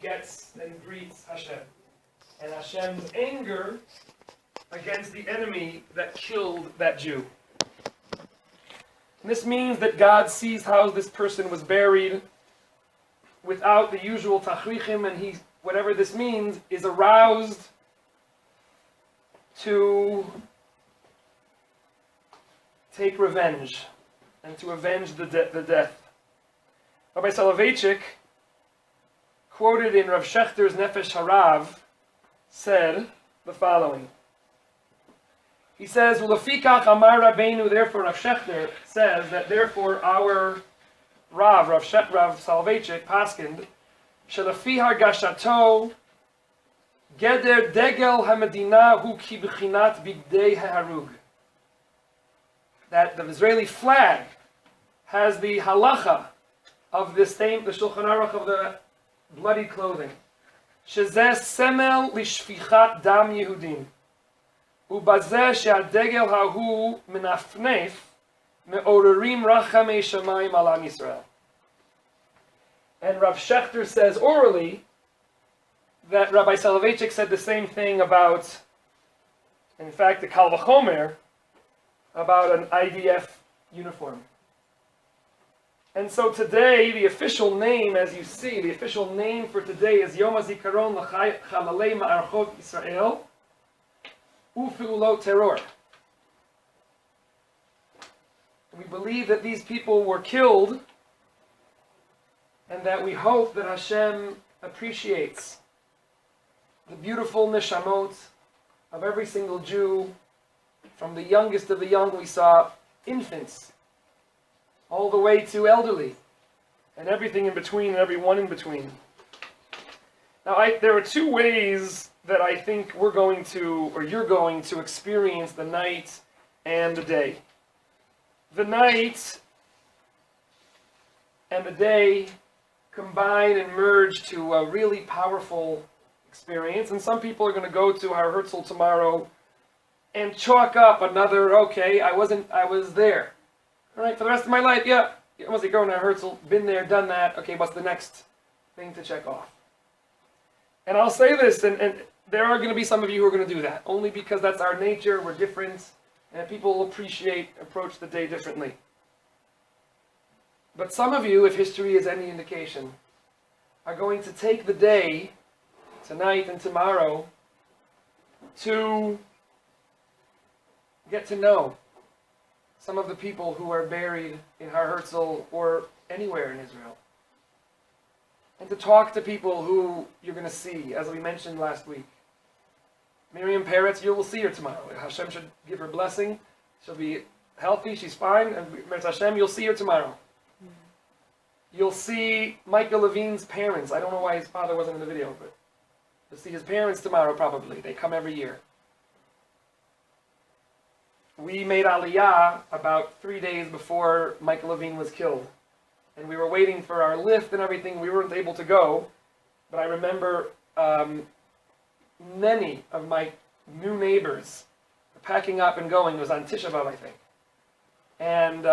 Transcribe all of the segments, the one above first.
gets and greets Hashem. And Hashem's anger against the enemy that killed that Jew. And this means that God sees how this person was buried without the usual tachrichim, and he, whatever this means, is aroused to take revenge and to avenge the death. Rabbi Soloveitchik, quoted in Rav Shechter's Nefesh Harav, said the following. He says, "Ulefikach Amar Rabbeinu." Therefore, Rav Shechter says that therefore our Rav Soloveitchik paskined, "Shelafi hargashato geder degel hamedina hu ki b'chinat bigdei haharug." That the Israeli flag has the halacha of this same, the Shulchan Aruch of the bloody clothing. Shezeh semel lishfichat dam Yehudim. Ubazeh she'adegel hahu menafnef me'orerim rachamei shamayim al Am Yisrael. And Rav Shechter says orally that Rabbi Soloveitchik said the same thing about, in fact, the Kal V'chomer, about an IDF uniform. And so today, the official name, as you see, the official name for today is Yom Hazikaron L'Chalalei Ma'archot Yisrael U'Pe'ulot Terror. We believe that these people were killed, and that we hope that Hashem appreciates the beautiful neshamot of every single Jew, from the youngest of the young. We saw infants, all the way to elderly, and everything in between, and everyone in between. Now, there are two ways that I think we're going to, or you're going to experience the night and the day. The night and the day combine and merge to a really powerful experience, and some people are going to go to our Herzl tomorrow and chalk up another, okay, I was there. All right, for the rest of my life, yeah, I was going to Herzl, been there, done that. Okay, what's the next thing to check off? And I'll say this, and there are going to be some of you who are going to do that, only because that's our nature, we're different, and people approach the day differently. But some of you, if history is any indication, are going to take the day, tonight and tomorrow, to get to know some of the people who are buried in Har Herzl or anywhere in Israel. And to talk to people who you're going to see, as we mentioned last week. Miriam Peretz, you will see her tomorrow. Hashem should give her blessing. She'll be healthy, she's fine, and Hashem, you'll see her tomorrow. You'll see Michael Levine's parents. I don't know why his father wasn't in the video, but you'll see his parents tomorrow probably. They come every year. We made Aliyah about 3 days before Michael Levine was killed. And we were waiting for our lift and everything. We weren't able to go. But I remember many of my new neighbors packing up and going. It was on Tisha B'Av, I think. And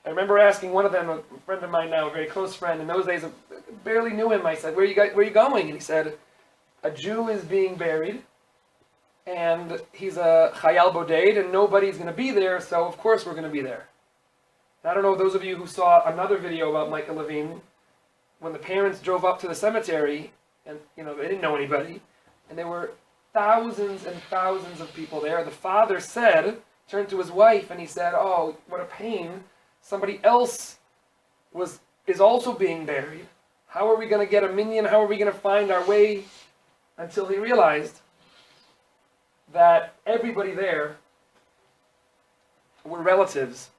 I remember asking one of them, a friend of mine now, a very close friend, in those days I barely knew him. I said, where are you going? And he said, a Jew is being buried, and he's a Chayal Boded, and nobody's going to be there, so of course we're going to be there. And I don't know, those of you who saw another video about Michael Levine, when the parents drove up to the cemetery, and they didn't know anybody, and there were thousands and thousands of people there. The father turned to his wife, and he said, oh, what a pain. Somebody else is also being buried. How are we going to get a minyan? How are we going to find our way? Until he realized that everybody there were relatives.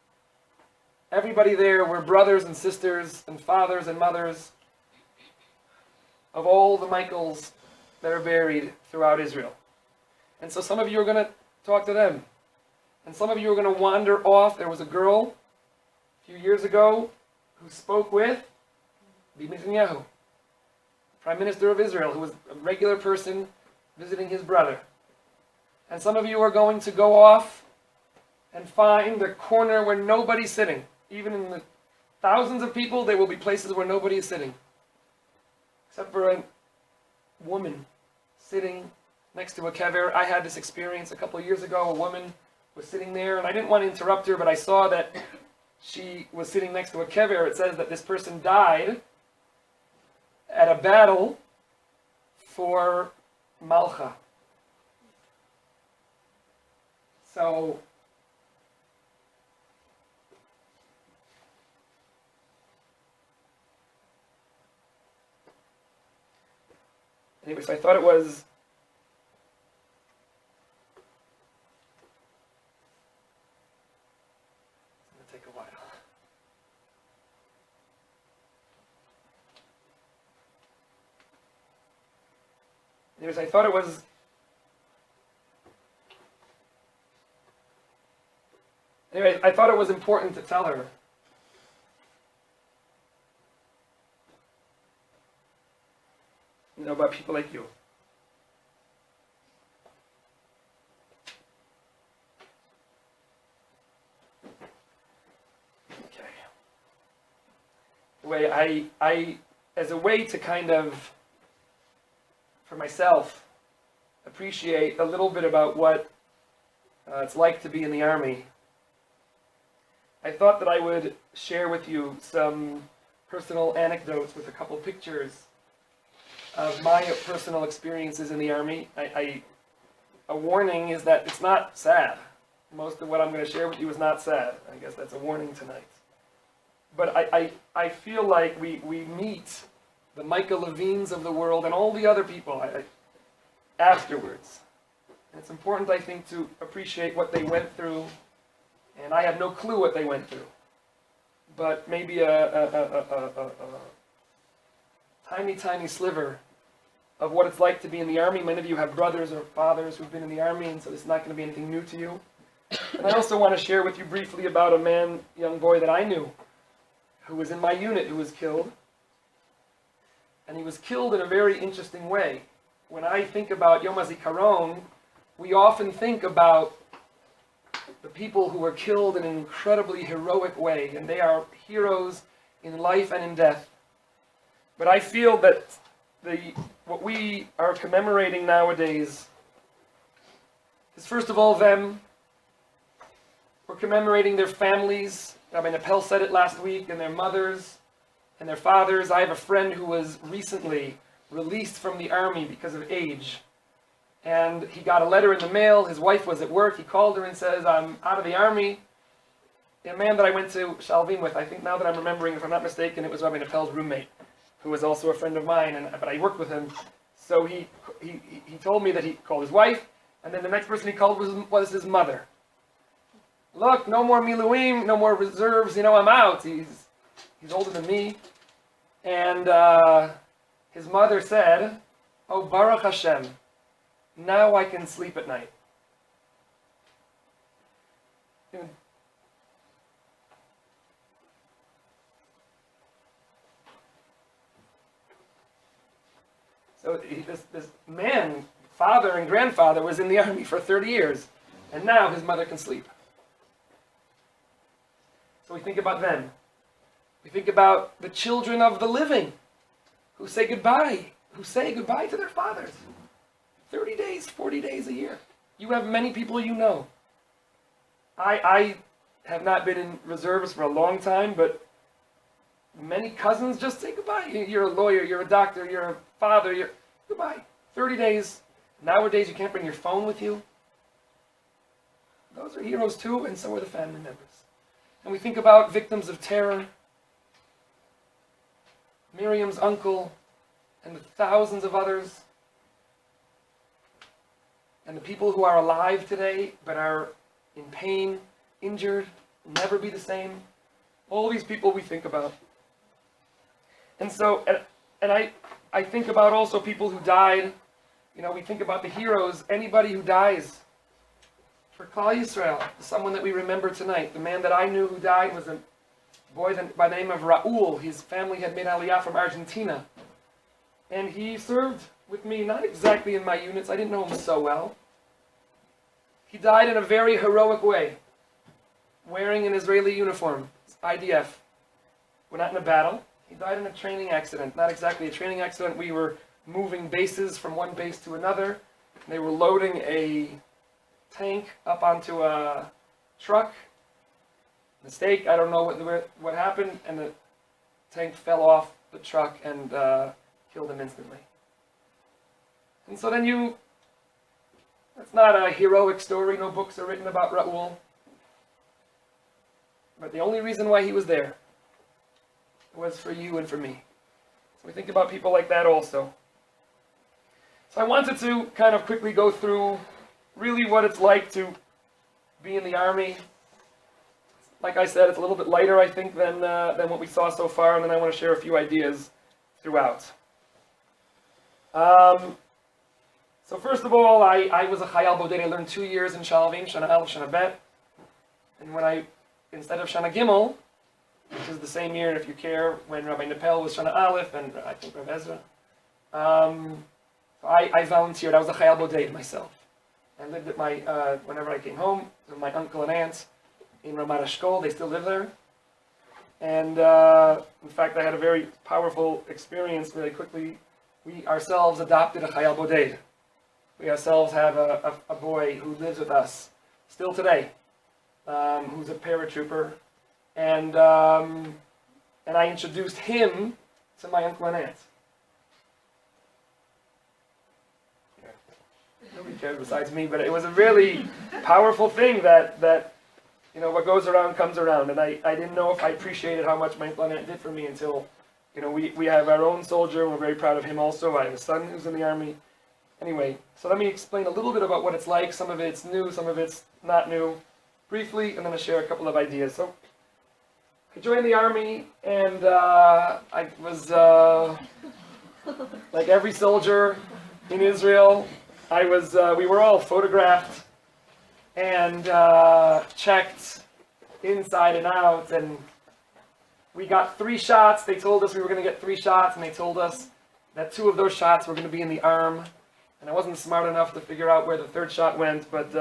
Everybody there were brothers and sisters and fathers and mothers of all the Michaels that are buried throughout Israel. And so some of you are going to talk to them. And some of you are going to wander off. There was a girl a few years ago who spoke with Bibi Netanyahu, Prime Minister of Israel, who was a regular person visiting his brother. And some of you are going to go off and find the corner where nobody's sitting. Even in the thousands of people, there will be places where nobody is sitting. except for a woman sitting next to a kever. I had this experience a couple of years ago. A woman was sitting there, and I didn't want to interrupt her, but I saw that she was sitting next to a kever. It says that this person died at a battle for Malcha. So, anyway, so I thought it was it's going to take a while. Anyways, I thought it was important to tell her. You know, about people like you. Okay. The way I, as a way to kind of, for myself, appreciate a little bit about what it's like to be in the army, I thought that I would share with you some personal anecdotes with a couple pictures of my personal experiences in the army. A warning is that it's not sad. Most of what I'm going to share with you is not sad. I guess that's a warning tonight. But I feel like we meet the Micah Levines of the world and all the other people afterwards. And it's important, I think, to appreciate what they went through. And I have no clue what they went through. But maybe a tiny, tiny sliver of what it's like to be in the army. Many of you have brothers or fathers who've been in the army, and so it's not going to be anything new to you. And I also want to share with you briefly about a young boy that I knew, who was in my unit, who was killed. And he was killed in a very interesting way. When I think about Yom Hazikaron, we often think about the people who were killed in an incredibly heroic way, and they are heroes in life and in death. But I feel that what we are commemorating nowadays is, first of all, them. We're commemorating their families. Rabbi Nepel said it last week, and their mothers and their fathers. I have a friend who was recently released from the army because of age. And he got a letter in the mail. His wife was at work. He called her and says, "I'm out of the army." A man that I went to Shalvim with, I think now that I'm remembering, if I'm not mistaken, it was Rabbi Nepel's roommate, who was also a friend of mine, but I worked with him. So he told me that he called his wife, and then the next person he called was his mother. Look, no more miluim, no more reserves, I'm out. He's older than me. And his mother said, "Oh, Baruch Hashem, now I can sleep at night." So this man, father and grandfather, was in the army for 30 years, and now his mother can sleep. So we think about them. We think about the children of the living who say goodbye to their fathers. 30 days, 40 days a year. You have many people you know. I have not been in reserves for a long time, but many cousins just say goodbye. You're a lawyer, you're a doctor, you're a father, goodbye. 30 days. Nowadays you can't bring your phone with you. Those are heroes too, and so are the family members. And we think about victims of terror, Miriam's uncle, and the thousands of others, and the people who are alive today but are in pain, injured, never be the same. All these people we think about. And so, and I think about also people who died. We think about the heroes. Anybody who dies for Klal Yisrael, someone that we remember tonight. The man that I knew who died was a boy by the name of Raul. His family had made Aliyah from Argentina. And he served with me, not exactly in my units. I didn't know him so well. He died in a very heroic way, wearing an Israeli uniform, IDF. We're not in a battle. He died in a training accident. Not exactly a training accident. We were moving bases from one base to another. They were loading a tank up onto a truck. Mistake, I don't know what happened, and the tank fell off the truck and killed him instantly. And so then it's not a heroic story, no books are written about Raoul. But the only reason why he was there was for you and for me. So we think about people like that also. So I wanted to kind of quickly go through really what it's like to be in the army. Like I said, it's a little bit lighter, I think, than what we saw so far, and then I want to share a few ideas throughout. So first of all, I was a Chayal Boded. I learned 2 years in Shalavim, Shana Aleph, Shana Bet. And instead of Shana Gimel, which is the same year, if you care, when Rabbi Nepel was Shana Aleph, and I think Rav Ezra, I volunteered. I was a Chayal Boded myself. I lived at whenever I came home, with my uncle and aunt in Ramat Eshkol. They still live there. And in fact, I had a very powerful experience really quickly. We ourselves adopted a Chayal Boded. We ourselves have a boy who lives with us still today, who's a paratrooper. And I introduced him to my uncle and aunt. Nobody cared besides me, but it was a really powerful thing that what goes around comes around. And I didn't know if I appreciated how much my uncle and aunt did for me until, we have our own soldier, and we're very proud of him also. I have a son who's in the army. Anyway, so let me explain a little bit about what it's like. Some of it's new, some of it's not new, briefly, and then I'll share a couple of ideas. So, I joined the army, and I was, like every soldier in Israel, we were all photographed and checked inside and out, and we got 3 shots. They told us we were going to get 3 shots, and they told us that 2 of those shots were going to be in the arm. And I wasn't smart enough to figure out where the 3rd shot went, but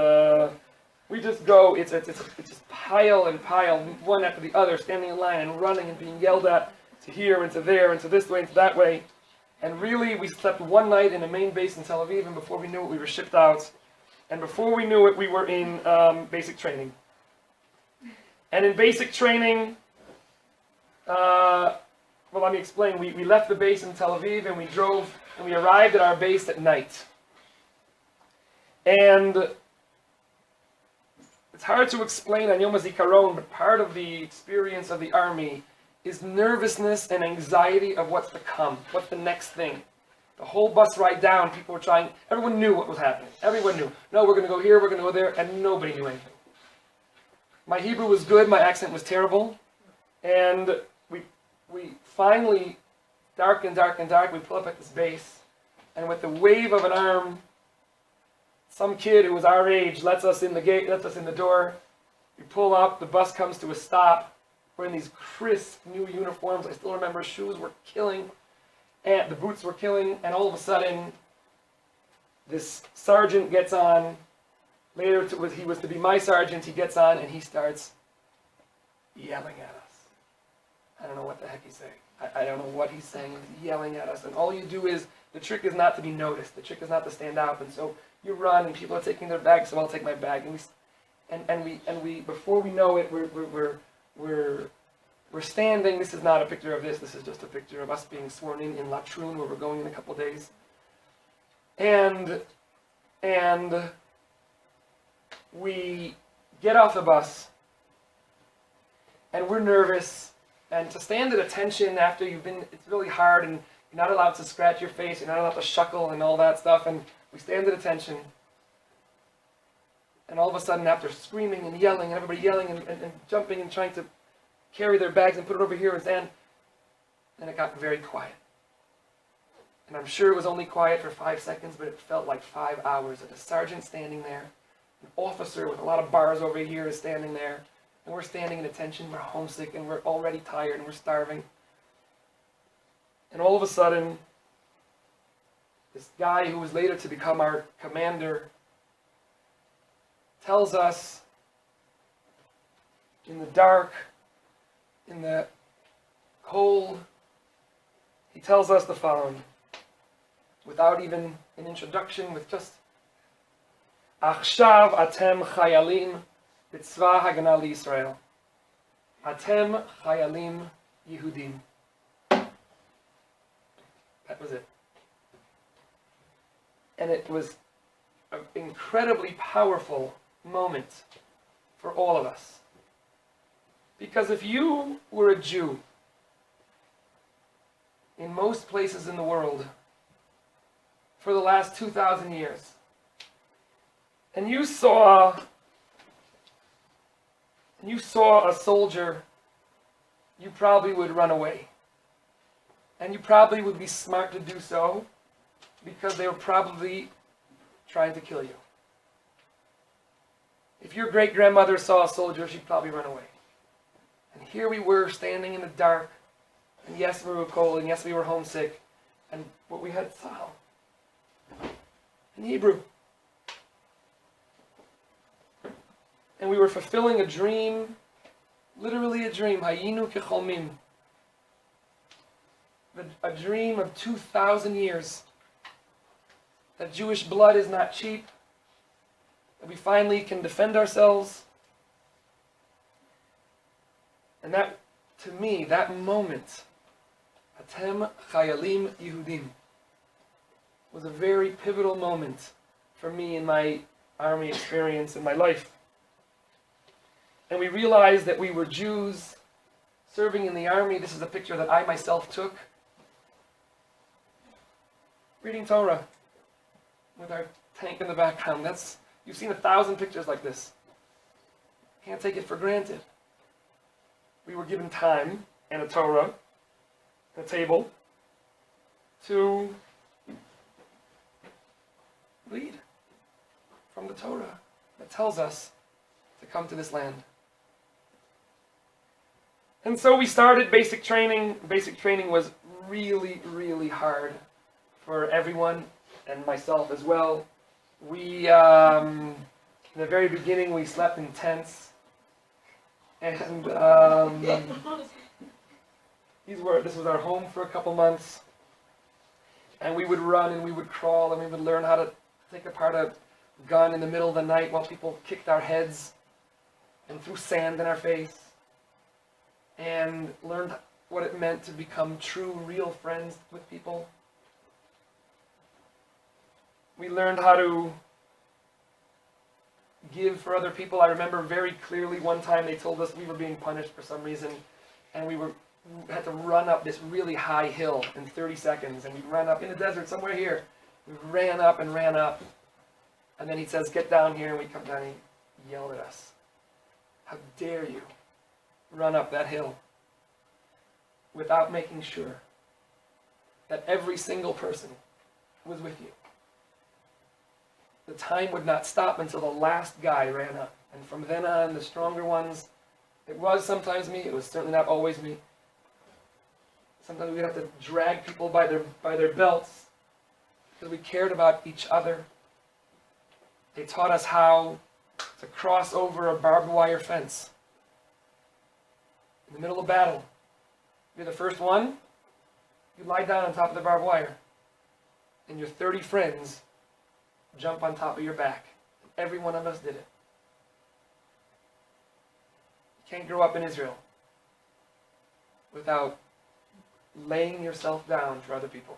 we just go, it's just pile and pile, one after the other, standing in line and running and being yelled at to here and to there and to this way and to that way. And really, we slept one night in a main base in Tel Aviv, and before we knew it, we were shipped out. And before we knew it, we were in basic training. And in basic training, well, let me explain. We left the base in Tel Aviv, and we arrived at our base at night. And it's hard to explain on Yom Hazikaron, but part of the experience of the army is nervousness and anxiety of what's to come, what's the next thing. The whole bus ride down, people were trying, everyone knew what was happening. Everyone knew. No, we're going to go here, we're going to go there, and nobody knew anything. My Hebrew was good, my accent was terrible, and we finally, dark, we pull up at this base, and with the wave of an arm, some kid who was our age lets us in the gate, lets us in the door. We pull up, the bus comes to a stop. We're in these crisp new uniforms. I still remember shoes were killing, and the boots were killing, and all of a sudden, this sergeant gets on. Later, he was to be my sergeant. He gets on, and he starts yelling at us. I don't know what the heck he's saying. I don't know what he's saying. He's yelling at us, and all you do is, the trick is not to be noticed. The trick is not to stand out, and so you run, and people are taking their bags, so I'll take my bag, and we before we know it, we're standing. This is not a picture of this. This is just a picture of us being sworn in Latrun, where we're going in a couple of days, and we get off the bus, and we're nervous. And to stand at attention after it's really hard, and you're not allowed to scratch your face, you're not allowed to shuckle and all that stuff, and we stand at attention. And all of a sudden, after screaming and yelling, and everybody yelling and jumping and trying to carry their bags and put it over here and stand, then it got very quiet. And I'm sure it was only quiet for 5 seconds, but it felt like 5 hours. And a sergeant standing there, an officer with a lot of bars over here is standing there, and we're standing at attention, we're homesick, and we're already tired, and we're starving. And all of a sudden, this guy who was later to become our commander tells us, in the dark, in the cold, he tells us the following, without even an introduction, with just Achshav atem chayalim b'tzva hagana liYisrael. Atem chayalim Yehudim. That was it. And it was an incredibly powerful moment for all of us. Because if you were a Jew in most places in the world for the last 2,000 years, and you saw a soldier, you probably would run away. And you probably would be smart to do so because they were probably trying to kill you. If your great-grandmother saw a soldier, she'd probably run away. And here we were standing in the dark, and yes, we were cold, and yes, we were homesick, and what we had Tzahal in Hebrew. And we were fulfilling a dream, literally a dream, Hayinu kecholmim, a dream of 2,000 years, that Jewish blood is not cheap, that we finally can defend ourselves. And that, to me, that moment, Atem Chayalim Yehudim, was a very pivotal moment for me in my army experience in my life. And we realized that we were Jews serving in the army. This is a picture that I myself took, reading Torah with our tank in the background. You've seen 1,000 pictures like this. Can't take it for granted. We were given time and a Torah, a table, to read from the Torah that tells us to come to this land. And so we started basic training. Basic training was really, really hard for everyone, and myself as well. We, in the very beginning, we slept in tents, and this was our home for a couple months, and we would run and we would crawl and we would learn how to take apart a gun in the middle of the night while people kicked our heads and threw sand in our face, and learned what it meant to become true, real friends with people. We learned how to give for other people. I remember very clearly one time they told us we were being punished for some reason, and we had to run up this really high hill in 30 seconds, and we ran up in the desert somewhere here. We ran up, and then he says, "Get down here," and we come down and he yelled at us. How dare you run up that hill without making sure that every single person was with you? The time would not stop until the last guy ran up. And from then on, the stronger ones, it was sometimes me, it was certainly not always me. Sometimes we'd have to drag people by their belts because we cared about each other. They taught us how to cross over a barbed wire fence in the middle of battle. You're the first one, you lie down on top of the barbed wire, and your 30 friends jump on top of your back. Every one of us did it. You can't grow up in Israel without laying yourself down for other people.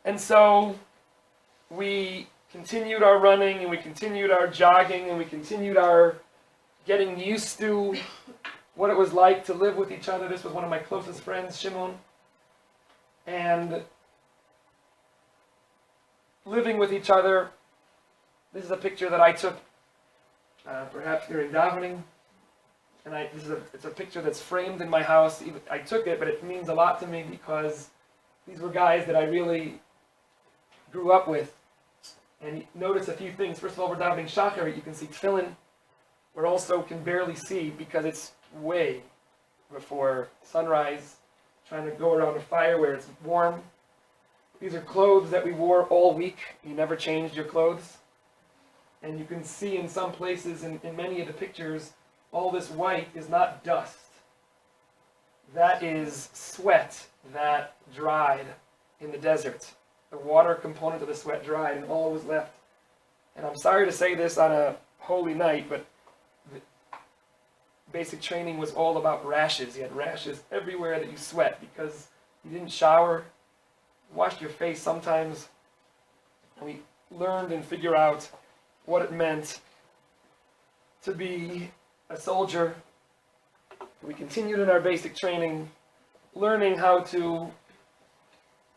And so we continued our running, and we continued our jogging, and we continued our getting used to what it was like to live with each other. This was one of my closest friends, Shimon. And living with each other. This is a picture that I took perhaps during davening. And it's a picture that's framed in my house. I took it, but it means a lot to me because these were guys that I really grew up with. And notice a few things. First of all, we're davening Shachar. You can see tefillin. We also can barely see because it's way before sunrise, trying to go around a fire where it's warm. These are clothes that we wore all week. You never changed your clothes. And you can see in some places, in many of the pictures, all this white is not dust. That is sweat that dried in the desert. The water component of the sweat dried and all was left. And I'm sorry to say this on a holy night, but the basic training was all about rashes. You had rashes everywhere that you sweat because you didn't shower, washed your face sometimes. And we learned and figured out what it meant to be a soldier. We continued in our basic training, learning how to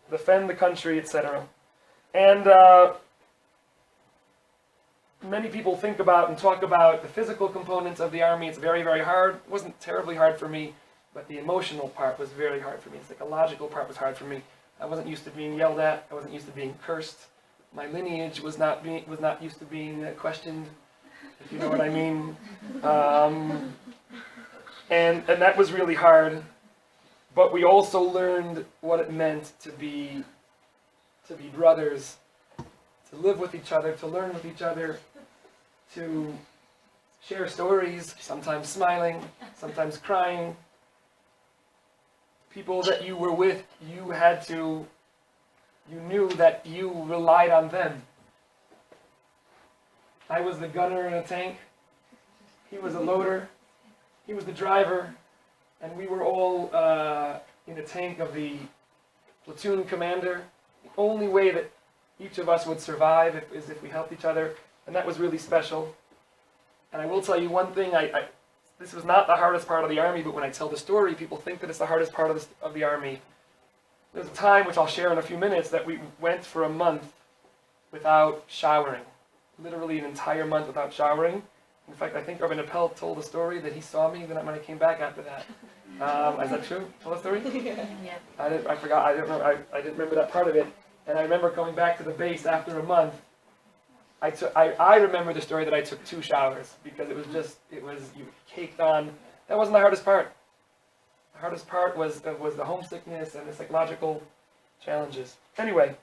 defend the country, etc. And many people think about and talk about the physical components of the army. It's very, very hard. It wasn't terribly hard for me, but the emotional part was very hard for me. The psychological part was hard for me. I wasn't used to being yelled at. I wasn't used to being cursed. My lineage was not used to being questioned, if you know what I mean. And that was really hard. But we also learned what it meant to be brothers, to live with each other, to learn with each other, to share stories, sometimes smiling, sometimes crying. People that you were with, you knew that you relied on them. I was the gunner in a tank. He was a loader. He was the driver. And we were all in the tank of the platoon commander. The only way that each of us would survive is if we helped each other. And that was really special. And I will tell you one thing, this was not the hardest part of the army, but when I tell the story, people think that it's the hardest part of the army. There's a time, which I'll share in a few minutes, that we went for a month without showering. Literally an entire month without showering. In fact, I think Rabbi Nepel told a story that he saw me when I came back after that. Is that true? Tell the story? Yeah. I forgot. I didn't remember that part of it. And I remember coming back to the base after a month. I remember the story that I took 2 showers because you caked on. That wasn't the hardest part. The hardest part was the homesickness and the psychological challenges. Anyway,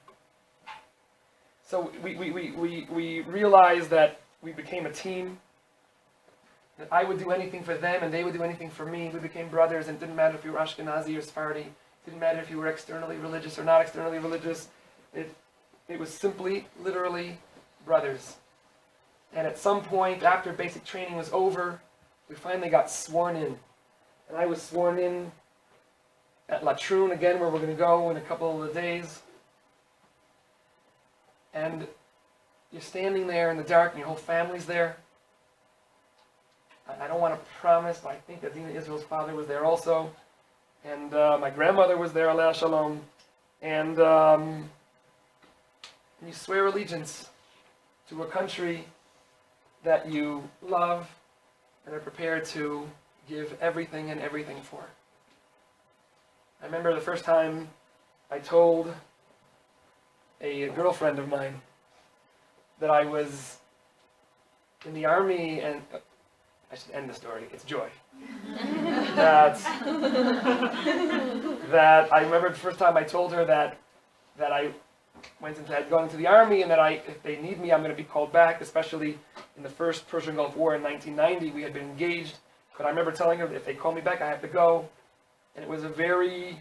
so we realized that we became a team. That I would do anything for them and they would do anything for me. We became brothers, and it didn't matter if you were Ashkenazi or Sephardi. It didn't matter if you were externally religious or not externally religious. It was simply, literally, brothers. And at some point, after basic training was over, we finally got sworn in. And I was sworn in at Latrun again, where we're going to go in a couple of days. And you're standing there in the dark, and your whole family's there. I don't want to promise, but I think Adina Israel's father was there also. And my grandmother was there, Aleh Shalom. And you swear allegiance to a country that you love and are prepared to give everything and everything for. I remember the first time I told a girlfriend of mine that I was in the army, and I should end the story. It's joy. that I remember the first time I told her that I had gone into the army, and that if they need me, I'm going to be called back. Especially in the first Persian Gulf War in 1990, we had been engaged. But I remember telling her that if they call me back, I have to go. And it was a very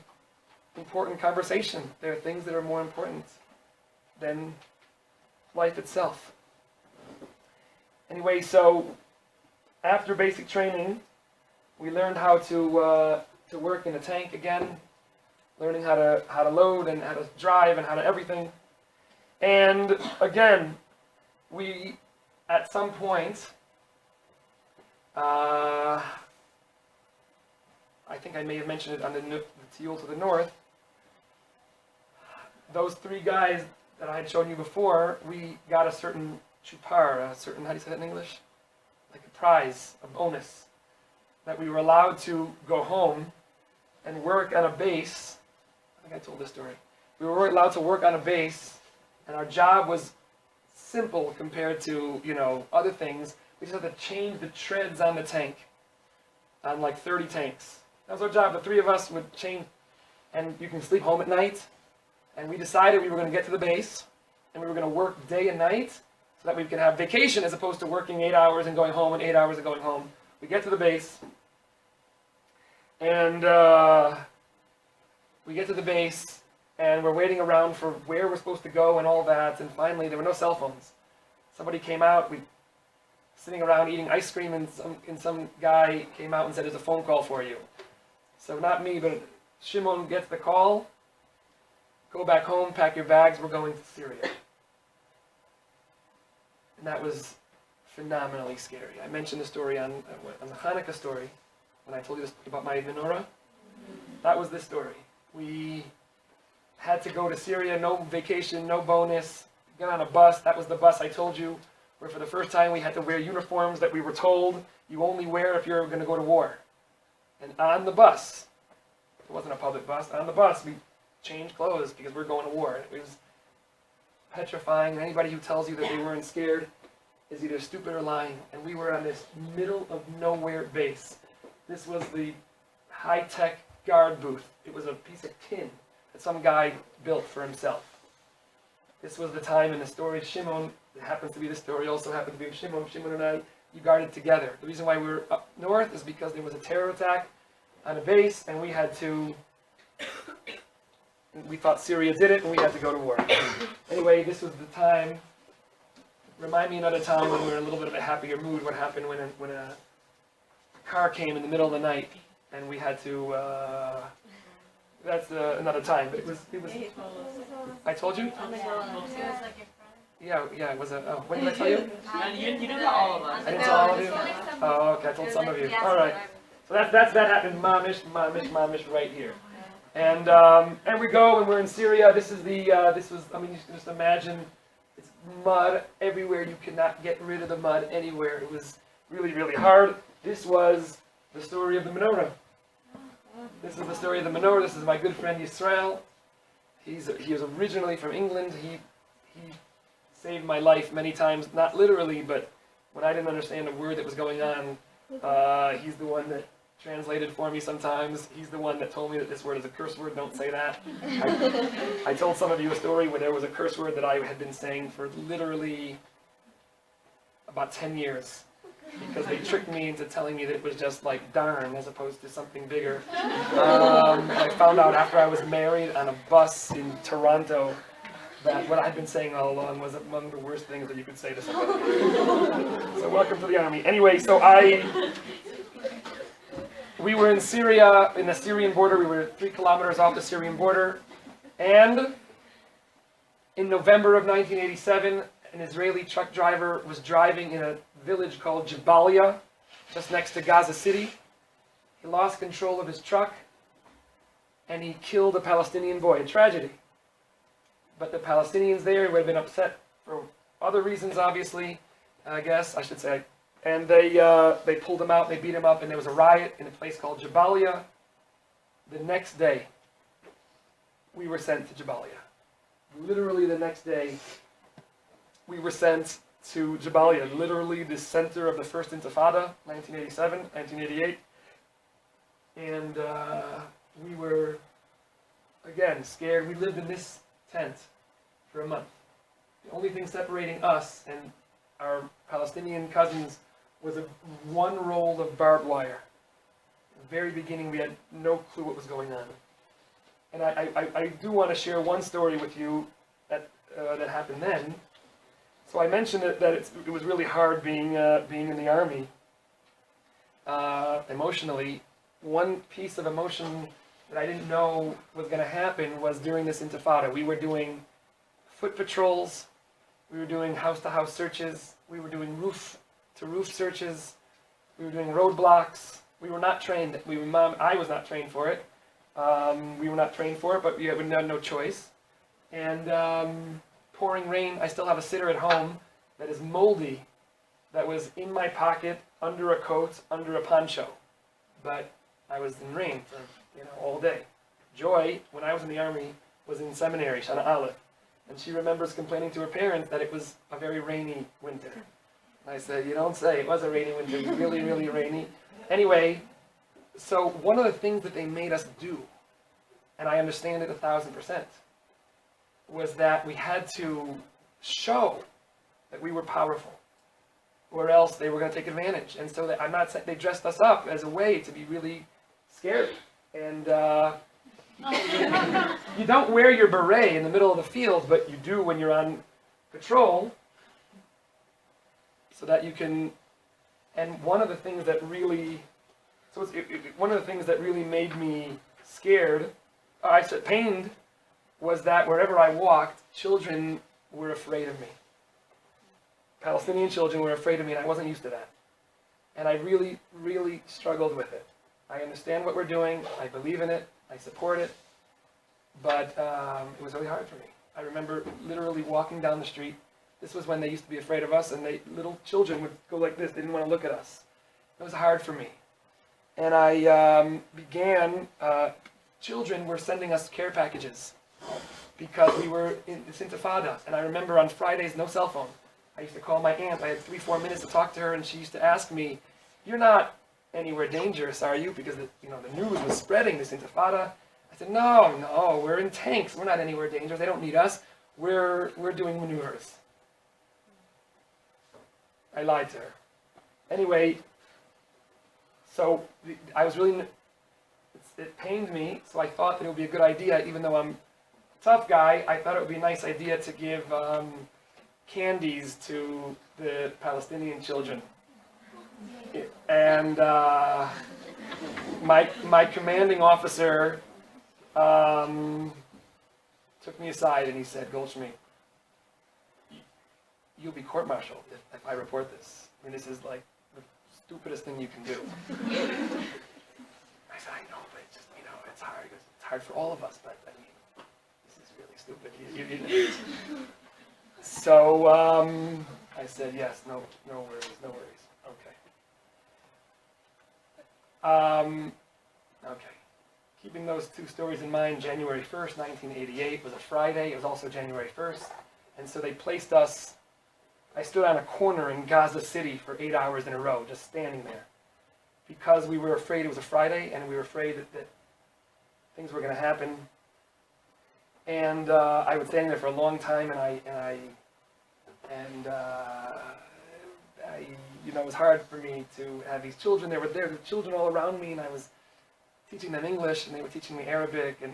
important conversation. There are things that are more important than life itself. Anyway, so after basic training, we learned how to work in a tank again, learning how to load and how to drive and how to everything. And again, we at some point, I think I may have mentioned it on the Tiul to the north. Those 3 guys that I had shown you before, we got a certain chupar, how do you say that in English? Like a prize, a bonus, that we were allowed to go home and work on a base. I think I told this story. We were allowed to work on a base, and our job was simple compared to, other things. We just had to change the treads on the tank, on like 30 tanks. That was our job. The 3 of us would change, and you can sleep home at night. And we decided we were going to get to the base, and we were going to work day and night, so that we could have vacation as opposed to working 8 hours and going home and 8 hours and going home. We get to the base, and we get to the base, and we're waiting around for where we're supposed to go and all that, and finally there were no cell phones. Somebody came out, we sitting around eating ice cream, and some guy came out and said, there's a phone call for you. So not me, but Shimon gets the call, go back home, pack your bags, we're going to Syria. And that was phenomenally scary. I mentioned the story on the Hanukkah story, when I told you this about my menorah. That was this story. We had to go to Syria, no vacation, no bonus, get on a bus. That was the bus I told you, where for the first time we had to wear uniforms that we were told you only wear if you're going to go to war. And on the bus, it wasn't a public bus, on the bus we changed clothes because we're going to war. It was petrifying, and anybody who tells you that they weren't scared is either stupid or lying. And we were on this middle of nowhere base. This was the high-tech guard booth. It was a piece of tin that some guy built for himself. This was the time in the story. Shimon, it happens to be the story, also happened to be Shimon. Shimon and I, you guarded together. The reason why we were up north is because there was a terror attack on a base, and we had to, we thought Syria did it, and we had to go to war. Anyway, this was the time. Remind me another time when we were in a little bit of a happier mood. What happened when a car came in the middle of the night, and we had to, that's another time, but it was, I told you? Yeah, it was a, oh, when did I tell you? You didn't tell all of us. I didn't tell all of you? Oh, okay, I told some of you. All right. So that happened mamish right here. And we go, and we're in Syria. This is this was, I mean, you can just imagine, it's mud everywhere. You cannot get rid of the mud anywhere. It was really, really hard. This was the story of the menorah. This is the story of the menorah. This is my good friend Yisrael. He is originally from England. He saved my life many times, not literally, but when I didn't understand a word that was going on, he's the one that translated for me sometimes. He's the one that told me that this word is a curse word, don't say that. I told some of you a story where there was a curse word that I had been saying for literally about 10 years. Because they tricked me into telling me that it was just like darn as opposed to something bigger. I found out after I was married on a bus in Toronto that what I'd been saying all along was among the worst things that you could say to somebody. So welcome to the army. Anyway, so we were in Syria, in the Syrian border. We were 3 kilometers off the Syrian border. And in November of 1987, an Israeli truck driver was driving in a village called Jabalia, just next to Gaza City. He lost control of his truck, and he killed a Palestinian boy. A tragedy. But the Palestinians there would have been upset for other reasons, obviously, I guess, I should say. And they pulled him out, they beat him up, and there was a riot in a place called Jabalia. The next day, we were sent to Jabalia. Literally the next day, we were sent to Jabalia, literally the center of the first Intifada, 1987, 1988. And we were, again, scared. We lived in this tent for a month. The only thing separating us and our Palestinian cousins was one roll of barbed wire. At the very beginning, we had no clue what was going on. And I do want to share one story with you that happened then. So I mentioned that it was really hard being in the army emotionally. One piece of emotion that I didn't know was going to happen was during this Intifada. We were doing foot patrols, we were doing house-to-house searches, we were doing roof-to-roof searches, we were doing roadblocks. We were not trained. I was not trained for it. We were not trained for it, but we had no choice. And pouring rain. I still have a sitter at home that is moldy, that was in my pocket, under a coat, under a poncho. But I was in rain for all day. Joy, when I was in the army, was in seminary, Shana Aleph, and she remembers complaining to her parents that it was a very rainy winter. And I said, you don't say, it was a rainy winter, it was really, really rainy. Anyway, so one of the things that they made us do, and I understand it 1,000%, was that we had to show that we were powerful, or else they were going to take advantage. And so they dressed us up as a way to be really scary. And You don't wear your beret in the middle of the field, but you do when you're on patrol, so that you can. And one of the things that really, one of the things that really made me scared, pained, was that wherever I walked, children were afraid of me. Palestinian children were afraid of me, and I wasn't used to that. And I really, really struggled with it. I understand what we're doing, I believe in it, I support it, but it was really hard for me. I remember literally walking down the street. This was when they used to be afraid of us, and little children would go like this. They didn't want to look at us. It was hard for me. And I children were sending us care packages because we were in this intifada. And I remember on Fridays, no cell phone. I used to call my aunt. I had 3-4 minutes to talk to her, and she used to ask me, "You're not anywhere dangerous, are you?" Because the news was spreading, this intifada. I said, no, we're in tanks. We're not anywhere dangerous. They don't need us. We're doing maneuvers. I lied to her. Anyway, so I was really, it pained me, so I thought that it would be a good idea, even though I'm a tough guy, I thought it would be a nice idea to give candies to the Palestinian children. And my commanding officer took me aside and he said, "Goldschmidt, you'll be court-martialed if I report this. I mean, this is like the stupidest thing you can do." I said, "I know, but it's just, it's hard. It's hard for all of us, but I mean, this is really stupid." So I said, "Yes, no worries. Okay." Okay. Keeping those two stories in mind, January 1st, 1988 was a Friday. It was also January 1st. And so they placed us, I stood on a corner in Gaza City for 8 hours in a row, just standing there. Because we were afraid it was a Friday, and we were afraid that things were going to happen. And I was standing there for a long time, and it was hard for me to have these children. There were children all around me, and I was teaching them English, and they were teaching me Arabic, and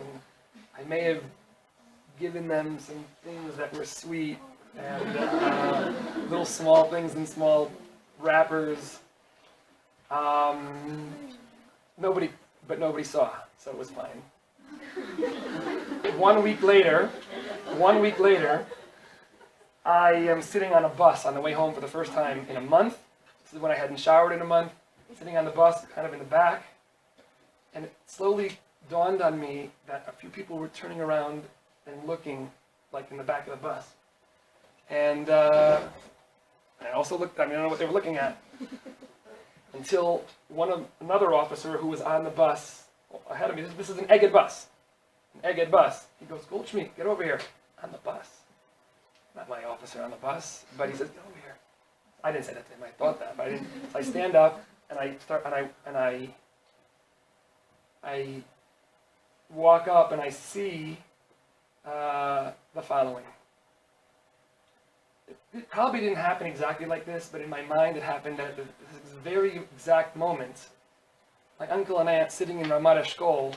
I may have given them some things that were sweet, and little small things in small wrappers. Nobody saw, so it was fine. 1 week later, I am sitting on a bus on the way home for the first time in a month. This is when I hadn't showered in a month. Sitting on the bus, kind of in the back. And it slowly dawned on me that a few people were turning around and looking, like in the back of the bus. And I also looked, I don't know what they were looking at. Until another officer who was on the bus ahead of me, this is an Egged bus. He goes, "Goldschmidt, get over here." On the bus. Not my officer on the bus, but he says, "Get over here." I didn't say that to him, I thought that, but I didn't. So I stand up and I walk up and I see the following. It probably didn't happen exactly like this, but in my mind it happened at this very exact moment. My uncle and aunt sitting in Ramat Eshkol,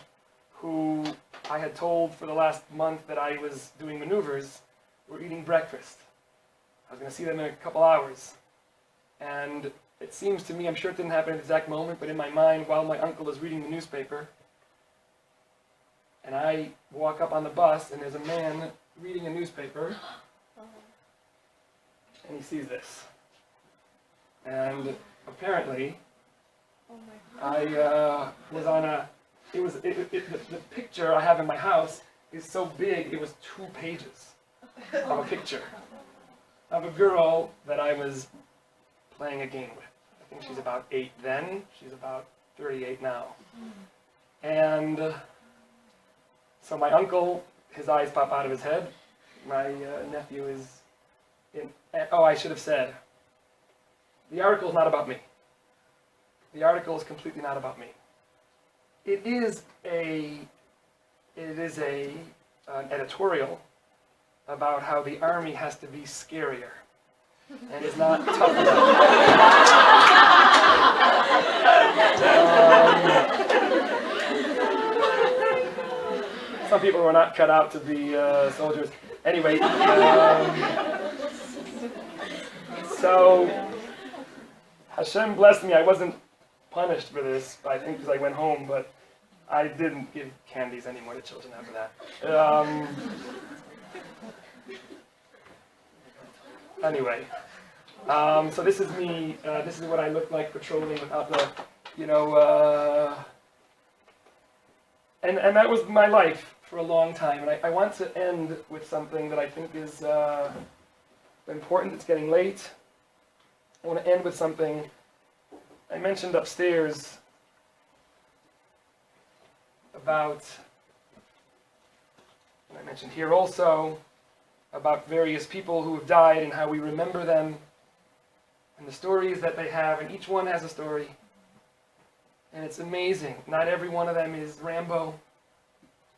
who I had told for the last month that I was doing maneuvers, were eating breakfast. I was going to see them in a couple hours. And it seems to me, I'm sure it didn't happen at the exact moment, but in my mind, while my uncle is reading the newspaper, and I walk up on the bus, and there's a man reading a newspaper, and he sees this. And apparently, I was on the picture I have in my house is so big, it was 2 pages of a picture of a girl that I was playing a game with. I think she's about 8 then, she's about 38 now. And so my uncle, his eyes pop out of his head. My nephew is in, I should have said, the article is not about me. The article is completely not about me. It is an editorial about how the army has to be scarier and is not tough enough. some people were not cut out to be soldiers. Anyway, so Hashem blessed me. I wasn't punished for this, I think, because I went home, but I didn't give candies anymore to children after that. Anyway, so this is me. This is what I look like patrolling without the, and that was my life for a long time. And I want to end with something that I think is important. It's getting late. I want to end with something I mentioned upstairs about, and I mentioned here also, about various people who have died and how we remember them and the stories that they have, and each one has a story. And it's amazing. Not every one of them is Rambo.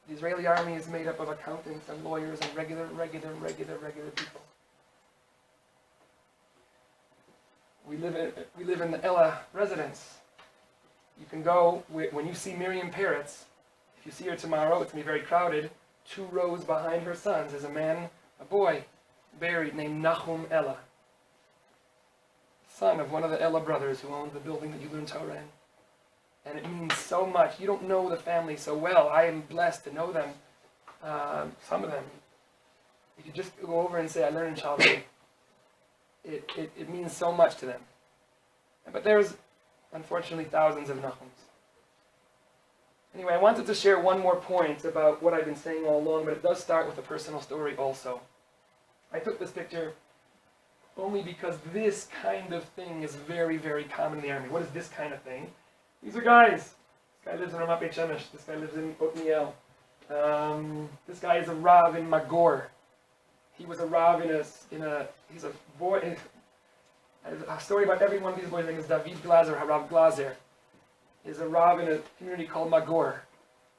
The Israeli army is made up of accountants and lawyers and regular people. We live in the Ella residence. You can go, when you see Miriam Peretz, if you see her tomorrow, it's going to be very crowded. 2 rows behind her sons is a boy, buried, named Nachum Ella, son of one of the Ella brothers who owned the building that you learn Torah in. And it means so much. You don't know the family so well. I am blessed to know them, some of them. If you just go over and say, I learned in Shalom, it means so much to them. But there's, unfortunately, thousands of Nachums. Anyway, I wanted to share one more point about what I've been saying all along, but it does start with a personal story also. I took this picture only because this kind of thing is very, very common in the army. What is this kind of thing? These are guys. This guy lives in Ramat Beit Shemesh. This guy lives in Otniel. This guy is a Rav in Magor. He was a Rav he's a boy. A story about every one of these boys' name is David Glazer, Harav Glazer. Is a Rav in a community called Magor.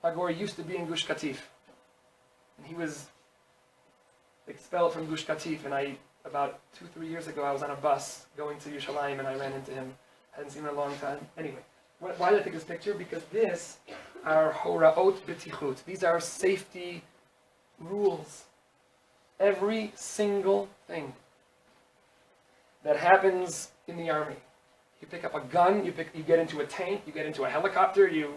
Magor used to be in Gush Katif. And he was expelled from Gush Katif, and about 2-3 years ago, I was on a bus going to Yerushalayim, and I ran into him. Hadn't seen him in a long time. Anyway, why did I take this picture? Because this are Horaot B'tichut. These are safety rules. Every single thing that happens in the army. You pick up a gun, you get into a tank, you get into a helicopter, you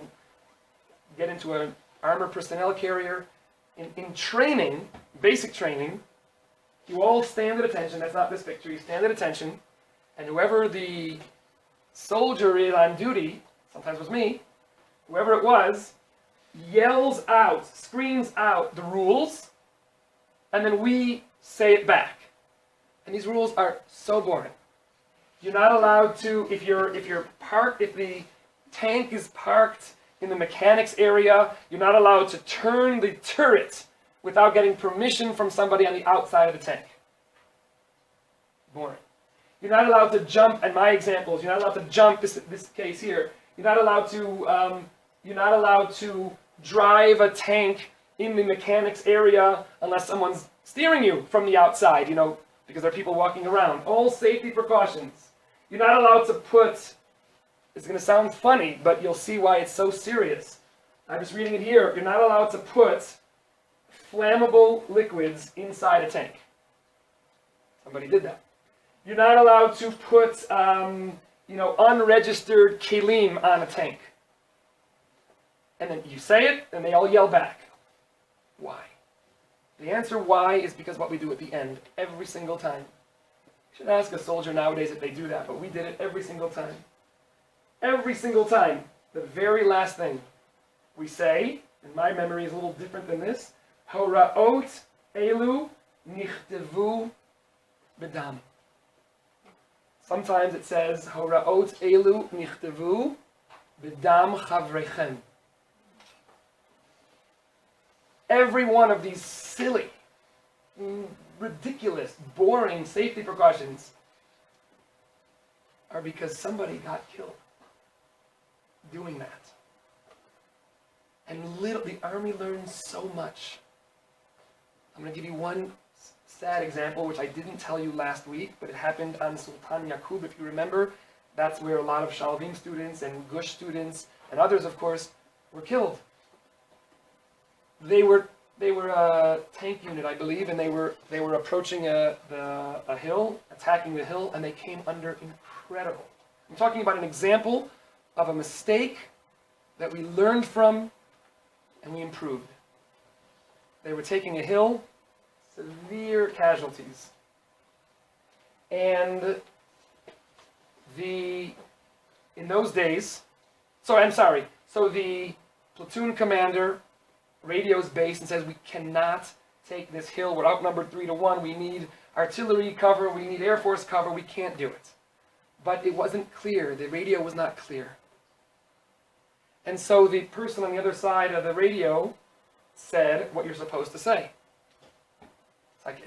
get into an armored personnel carrier. In training, basic training, you all stand at attention. That's not this picture. You stand at attention, and whoever the soldier is on duty, sometimes it was me, whoever it was, yells out, screams out the rules, and then we say it back. And these rules are so boring. You're not allowed to, if the tank is parked in the mechanics area, you're not allowed to turn the turret without getting permission from somebody on the outside of the tank. Boring. You're not allowed to jump, and my examples, you're not allowed to jump, this case here, you're not allowed to drive a tank in the mechanics area unless someone's steering you from the outside, because there are people walking around. All safety precautions. You're not allowed to put, it's going to sound funny, but you'll see why it's so serious. I'm just reading it here. You're not allowed to put flammable liquids inside a tank. Somebody did that. You're not allowed to put, unregistered kelim on a tank. And then you say it, and they all yell back. Why? The answer why is because what we do at the end, every single time. You should ask a soldier nowadays if they do that, but we did it every single time. Every single time, the very last thing we say, and my memory is a little different than this, Horaot elu nichtevu b'dam. Sometimes it says, Horaot elu nichtevu b'dam chavrechem. Every one of these silly, ridiculous, boring safety precautions are because somebody got killed doing that. And the army learns so much. I'm going to give you one sad example, which I didn't tell you last week, but it happened on Sultan Yaqub. If you remember, that's where a lot of Shalvim students and Gush students and others, of course, were killed. They were a tank unit, I believe, and they were approaching a hill, attacking the hill, and they came under incredible. I'm talking about an example of a mistake that we learned from and we improved. They were taking a hill, severe casualties. And in those days, so the platoon commander radios base and says, we cannot take this hill, we're outnumbered 3-1, we need artillery cover, we need Air Force cover, we can't do it. But it wasn't clear, the radio was not clear. And so the person on the other side of the radio said what you're supposed to say. It's like,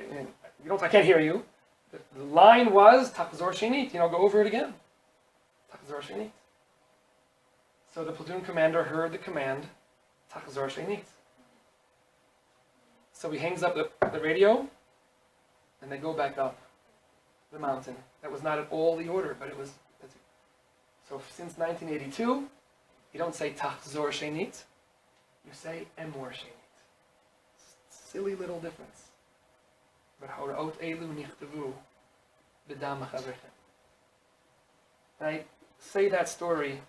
I can't hear you. The line was, Tachzor Shenit, go over it again. Tachzor Shenit. So the platoon commander heard the command, Tachzor Shenit. So he hangs up the radio, and they go back up the mountain. That was not at all the order, but it was. So since 1982, you don't say Tachzor Shenit, you say Emor Shenit. Silly little difference. But Horaot Elu Nichtavu B'dam Chavrechem. And I say that story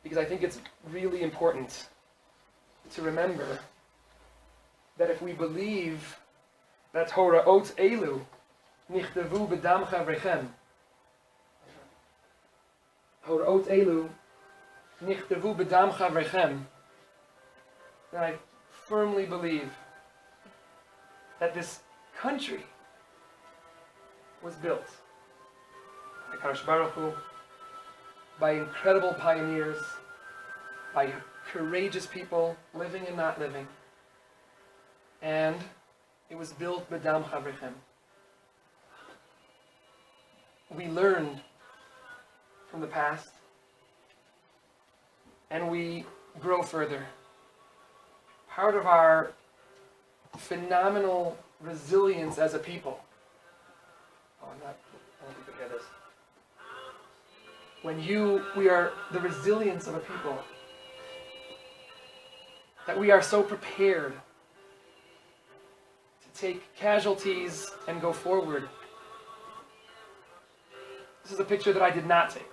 because I think it's really important to remember that if we believe that Horaot Elu Nichtavu B'dam Chavrechem, Horaot Elu Nichtavu B'dam Chavrechem, then I firmly believe that this country was built by Kadosh Baruch Hu, by incredible pioneers, by courageous people, living and not living, and it was built b'dam chavrechem. We learned from the past, and we grow further. Part of our phenomenal resilience as a people. I don't think you hear this. We are the resilience of a people. That we are so prepared to take casualties and go forward. This is a picture that I did not take.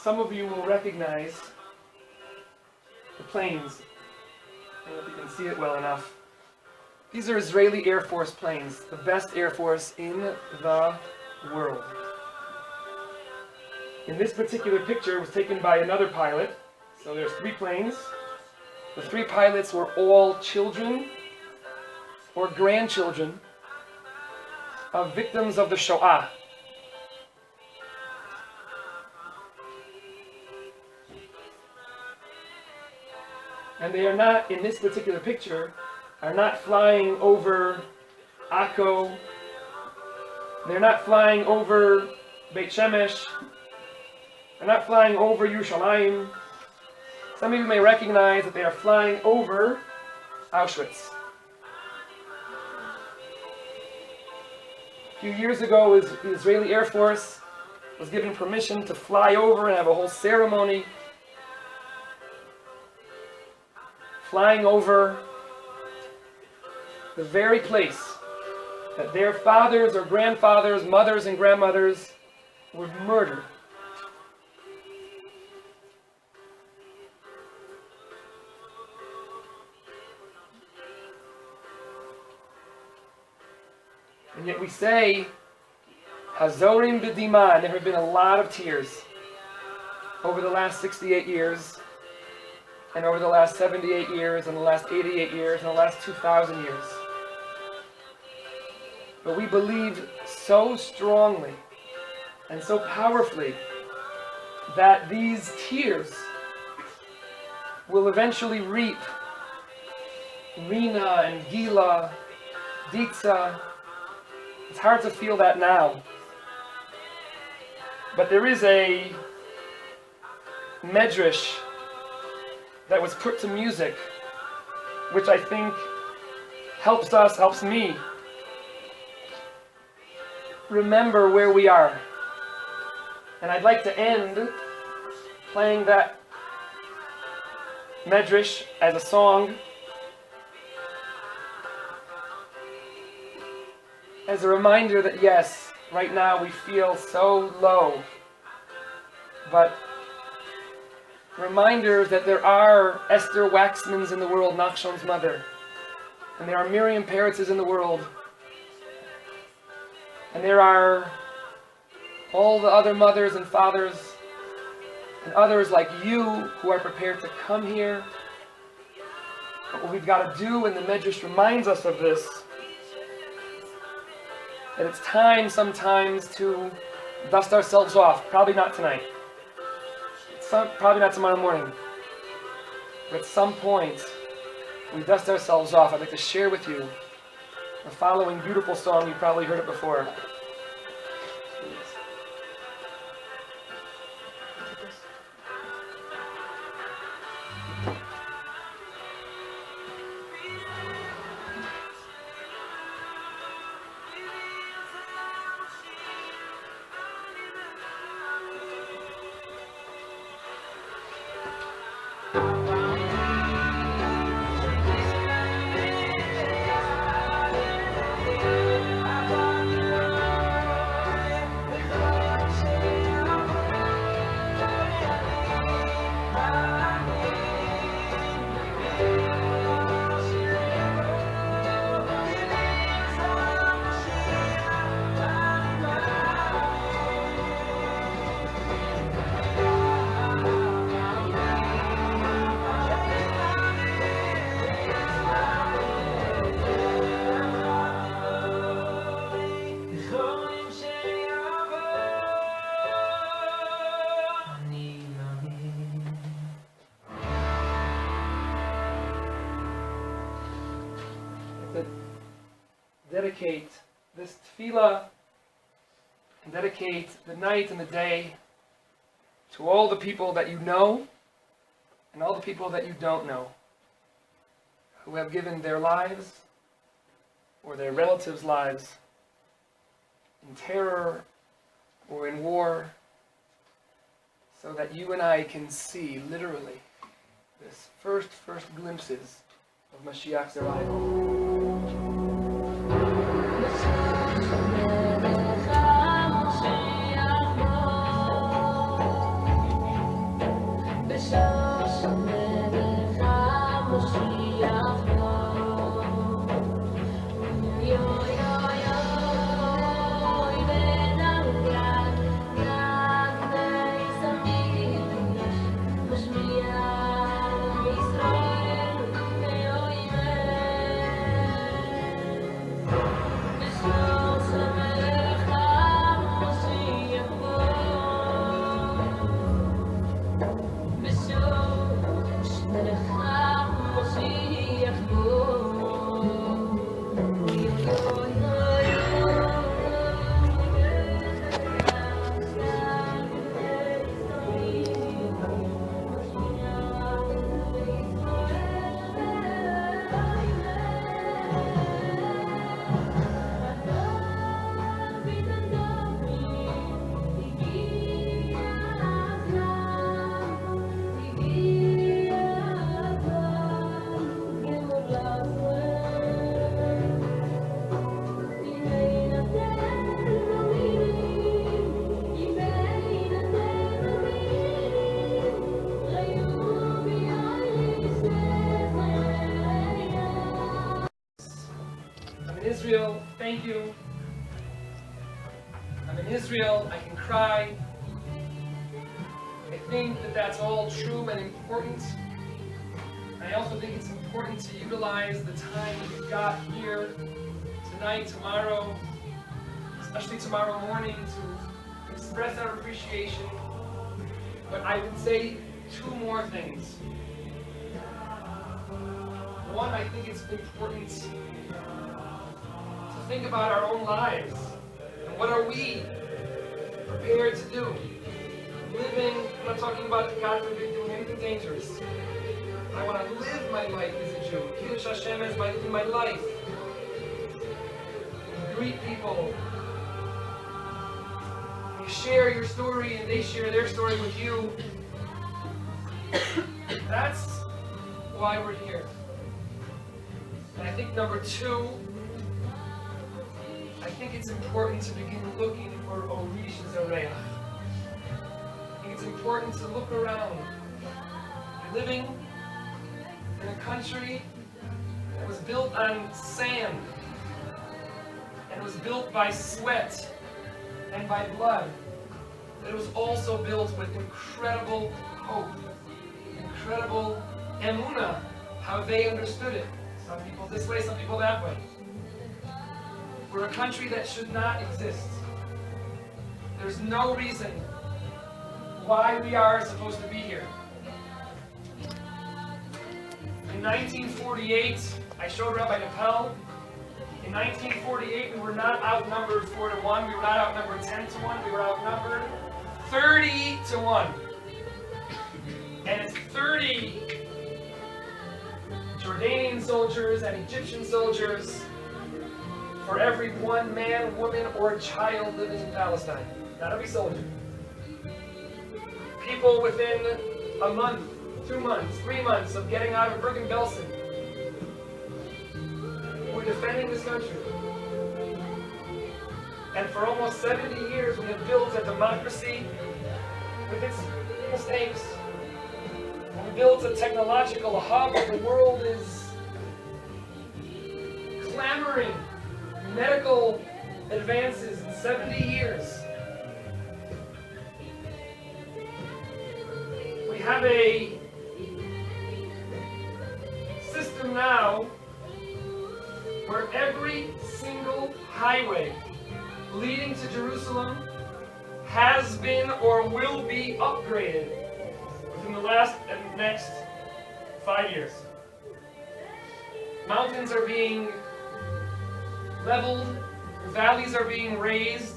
Some of you will recognize the planes. I don't know if you can see it well enough. These are Israeli Air Force planes, the best Air Force in the world. In this particular picture, it was taken by another pilot. So there's 3 planes. The 3 pilots were all children or grandchildren of victims of the Shoah. And they are not, in this particular picture, are not flying over Akko. They're not flying over Beit Shemesh. They're not flying over Yerushalayim. Some of you may recognize that they are flying over Auschwitz. A few years ago, the Israeli Air Force was given permission to fly over and have a whole ceremony flying over the very place that their fathers or grandfathers, mothers and grandmothers were murdered. And yet we say, Hazorim b'dima, there have been a lot of tears over the last 68 years, and over the last 78 years, and the last 88 years, and the last 2,000 years. But we believe so strongly and so powerfully that these tears will eventually reap Rina and Gila, Ditza. It's hard to feel that now. But there is a medrash that was put to music, which I think helps me remember where we are. And I'd like to end playing that Medrash as a song, as a reminder that yes, right now we feel so low, but reminders that there are Esther Waxmans in the world, Nachshon's mother, and there are Miriam Peretzes in the world, and there are all the other mothers and fathers and others like you who are prepared to come here. But what we've got to do, and the Medrash reminds us of this, that it's time sometimes to dust ourselves off. Probably not tonight. Probably not tomorrow morning. But at some point, we dust ourselves off. I'd like to share with you the following beautiful song. You probably heard it before. Dedicate this tefillah and dedicate the night and the day to all the people that you know and all the people that you don't know who have given their lives or their relatives' lives in terror or in war, so that you and I can see literally this first glimpses of Mashiach's arrival. Israel, thank you. I'm in Israel, I can cry. I think that that's all true and important. I also think it's important to utilize the time we've got here tonight, tomorrow, especially tomorrow morning, to express our appreciation. But I would say two more things. One, I think it's important to think about our own lives. And what are we prepared to do? Living, I'm not talking about, God forbid, doing anything dangerous. I want to live my life as a Jew. Kiddush Hashem as my life. Greet people. You share your story and they share their story with you. That's why we're here. And I think number two, I think it's important to begin looking for Orish Zareach. I think it's important to look around. You're living in a country that was built on sand, and it was built by sweat and by blood. But it was also built with incredible hope, incredible emunah, how they understood it. Some people this way, some people that way. We're a country that should not exist. There's no reason why we are supposed to be here. In 1948, I showed Rabbi Nepal. In 1948, we were not outnumbered 4-1. We were not outnumbered 10-1. We were outnumbered 30-1. And it's 30 Jordanian soldiers and Egyptian soldiers for every one man, woman, or child living in Palestine. Not every soldier. People within a month, 2 months, 3 months of getting out of Bergen-Belsen were defending this country. And for almost 70 years we have built a democracy with its mistakes. We built a technological hub. The world is clamoring medical advances in 70 years. We have a system now where every single highway leading to Jerusalem has been or will be upgraded within the last and next 5 years. Mountains are being leveled, valleys are being raised.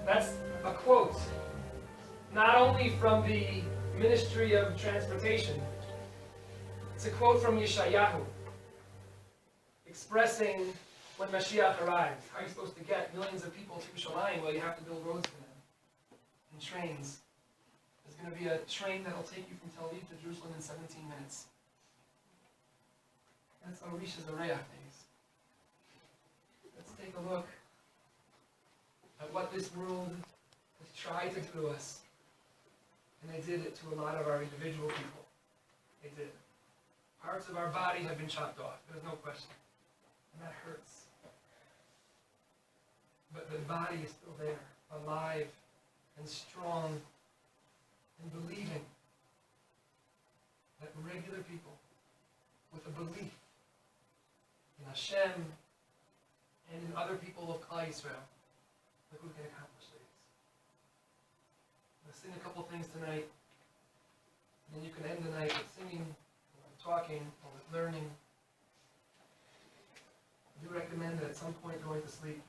That's a quote, not only from the Ministry of Transportation, it's a quote from Yeshayahu, expressing when Mashiach arrives. How are you supposed to get millions of people to Yerushalayim? Well, you have to build roads for them, and trains. There's going to be a train that will take you from Tel Aviv to Jerusalem in 17 minutes. That's Orish Zareach days. Let's take a look at what this world has tried to do to us. And they did it to a lot of our individual people. They did. Parts of our body have been chopped off. There's no question. And that hurts. But the body is still there, alive and strong and believing that regular people with a belief in Hashem and in other people of Klal Yisrael, look what we can accomplish things. Let's sing a couple things tonight, and then you can end the night with singing, or with talking, or with learning. I do recommend that at some point going to sleep,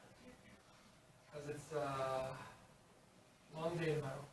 because it's a long day tomorrow.